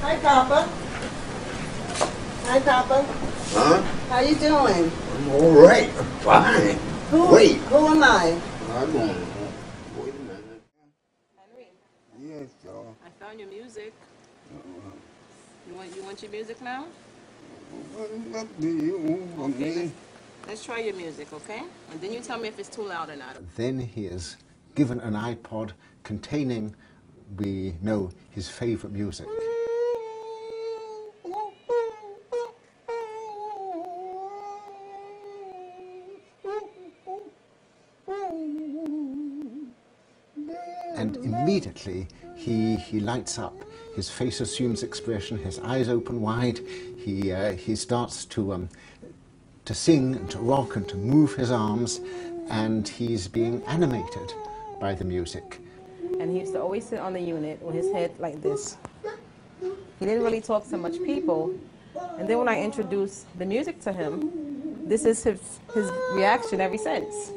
Hi, Papa. Hi, Papa. Huh? How you doing? I'm all right. I'm fine. Wait. Who am I? I don't know. Wait a minute. Henry, Yes, y'all. I found your music. You want your music now? What's up to you? Okay, let's try your music, okay? And then you tell me if it's too loud or not. Then he is given an iPod containing, we know, his favourite music. And immediately he lights up. His face assumes expression, his eyes open wide. He starts to sing and to rock and to move his arms, and he's being animated by the music. And he used to always sit on the unit with his head like this. He didn't really talk to much people. And then when I introduced the music to him, this is his reaction ever since.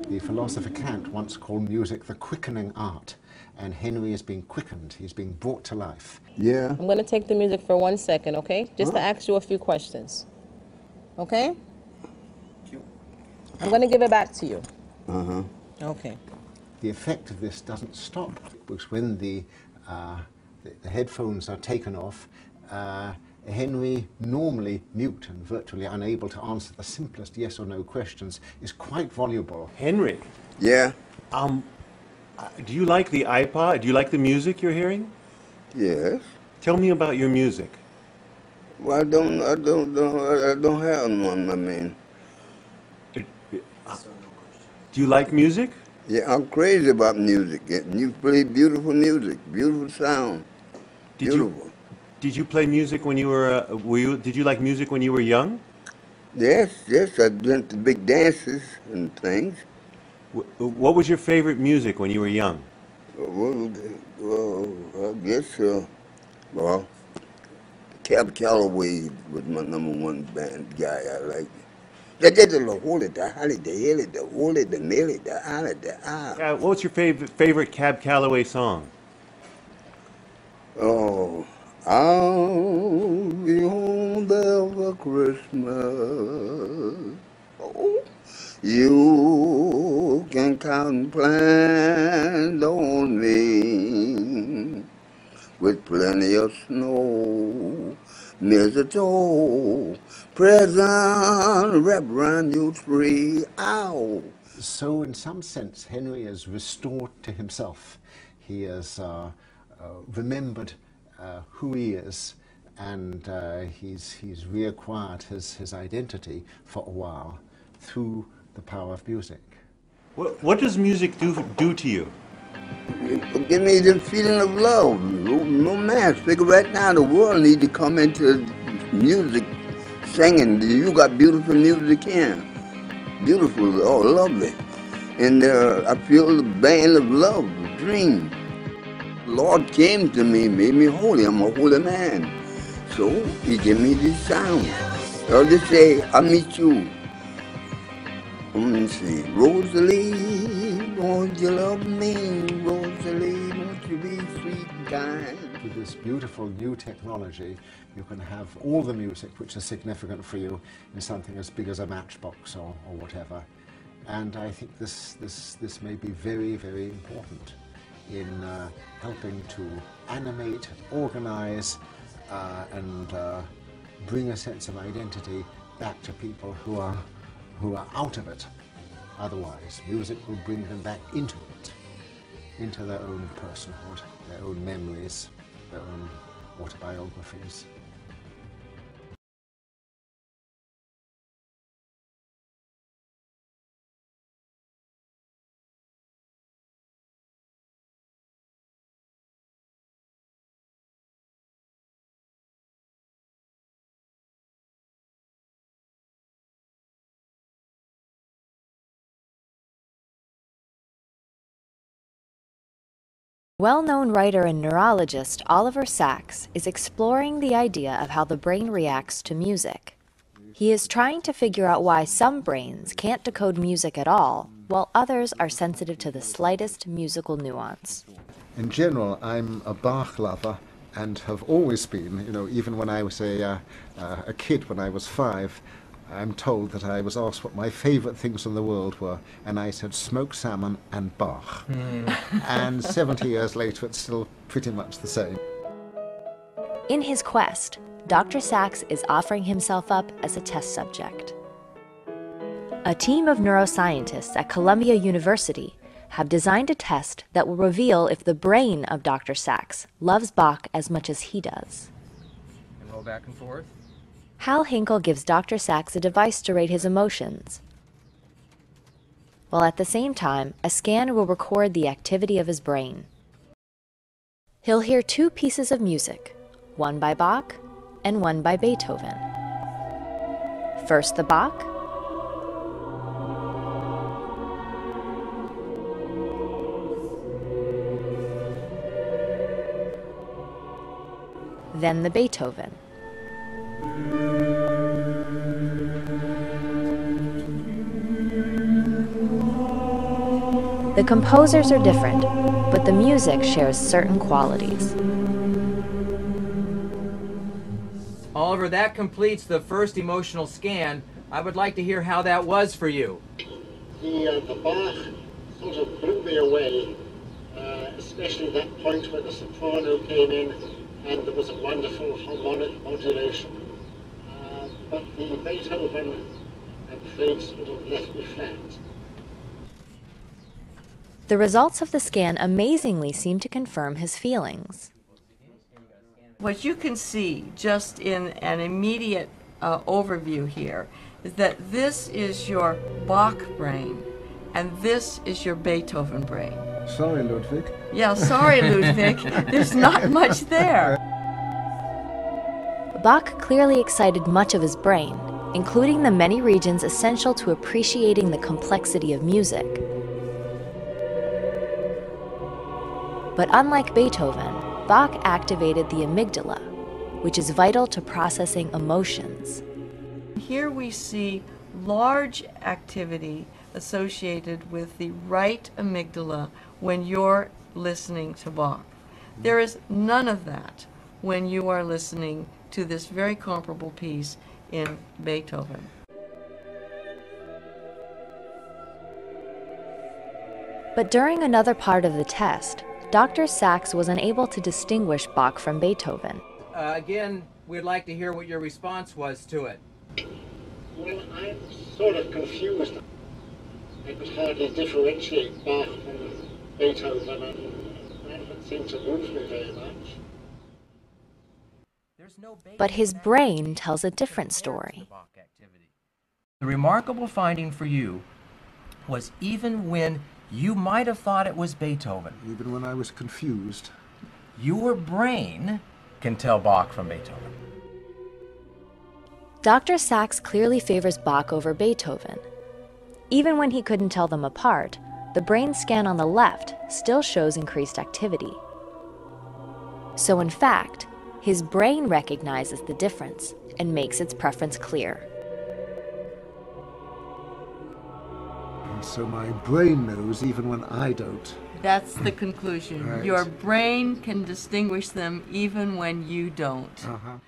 The philosopher Kant once called music the quickening art, and Henry is being quickened, he's being brought to life. Yeah. I'm going to take the music for 1 second, okay? Just to ask you a few questions. Okay? I'm going to give it back to you. Uh-huh. Okay. The effect of this doesn't stop, because when the headphones are taken off, Henry, normally mute and virtually unable to answer the simplest yes or no questions, is quite voluble. Henry, Yeah. do you like the iPod? Do you like the music you're hearing? Yes. Tell me about your music. Well, I don't have one, I mean. Do you like music? Yeah, I'm crazy about music. You play beautiful music, beautiful sound. Beautiful. Did you play music when you were, did you like music when you were young? Yes, I went to big dances and things. What was your favorite music when you were young? Well, I guess, well, Cab Calloway was my #1 band guy. I liked it. What was your favorite Cab Calloway song? Oh, I'll be home there for Christmas. Oh, you can count and plan on me with plenty of snow, mistletoe, present wrapped around your tree. Ow! So in some sense, Henry is restored to himself. He has remembered who he is, and he's reacquired his identity for a while through the power of music. What does music do to you? It give me the feeling of love, romance. Figure right now the world need to come into music, singing. You got beautiful music here, beautiful, oh lovely, and I feel the band of love, dream. Lord came to me, made me holy. I'm a holy man, so He gave me this sound. I'll just say, I meet you. Let me see, Rosalie, won't you love me? Rosalie, won't you be sweet and kind? With this beautiful new technology, you can have all the music which is significant for you in something as big as a matchbox or whatever. And I think this may be very, very important in helping to animate, organize, and bring a sense of identity back to people who are out of it. Otherwise, music will bring them back into it, into their own personhood, their own memories, their own autobiographies. Well-known writer and neurologist Oliver Sacks is exploring the idea of how the brain reacts to music. He is trying to figure out why some brains can't decode music at all, while others are sensitive to the slightest musical nuance. In general, I'm a Bach lover and have always been, you know, even when I was a kid, when I was 5, I'm told that I was asked what my favorite things in the world were, and I said smoked salmon and Bach. And 70 years later, it's still pretty much the same. In his quest, Dr. Sachs is offering himself up as a test subject. A team of neuroscientists at Columbia University have designed a test that will reveal if the brain of Dr. Sachs loves Bach as much as he does. And roll back and forth. Hal Hinkle gives Dr. Sachs a device to rate his emotions, while at the same time, a scan will record the activity of his brain. He'll hear 2 pieces of music, one by Bach and one by Beethoven. First the Bach, then the Beethoven. The composers are different, but the music shares certain qualities. Oliver, that completes the first emotional scan. I would like to hear how that was for you. The Bach sort of blew me away, especially that point where the soprano came in and there was a wonderful harmonic modulation. But the Beethoven, I'm afraid, sort of left me flat. The results of the scan amazingly seem to confirm his feelings. What you can see just in an immediate overview here is that this is your Bach brain and this is your Beethoven brain. Sorry, Ludwig. Yeah, sorry, Ludwig. There's not much there. Bach clearly excited much of his brain, including the many regions essential to appreciating the complexity of music. But unlike Beethoven, Bach activated the amygdala, which is vital to processing emotions. Here we see large activity associated with the right amygdala when you're listening to Bach. There is none of that when you are listening to this very comparable piece in Beethoven. But during another part of the test, Dr. Sachs was unable to distinguish Bach from Beethoven. Again, we'd like to hear what your response was to it. Well, I'm sort of confused. I could hardly differentiate Bach from Beethoven, and that didn't seem to move me very much. But his brain tells a different story. The remarkable finding for you was even when you might have thought it was Beethoven, Even when I was confused. your brain can tell Bach from Beethoven. Dr. Sachs clearly favors Bach over Beethoven. Even when he couldn't tell them apart, the brain scan on the left still shows increased activity. So in fact, his brain recognizes the difference and makes its preference clear. So my brain knows even when I don't. That's the conclusion. Right. Your brain can distinguish them even when you don't. Uh-huh.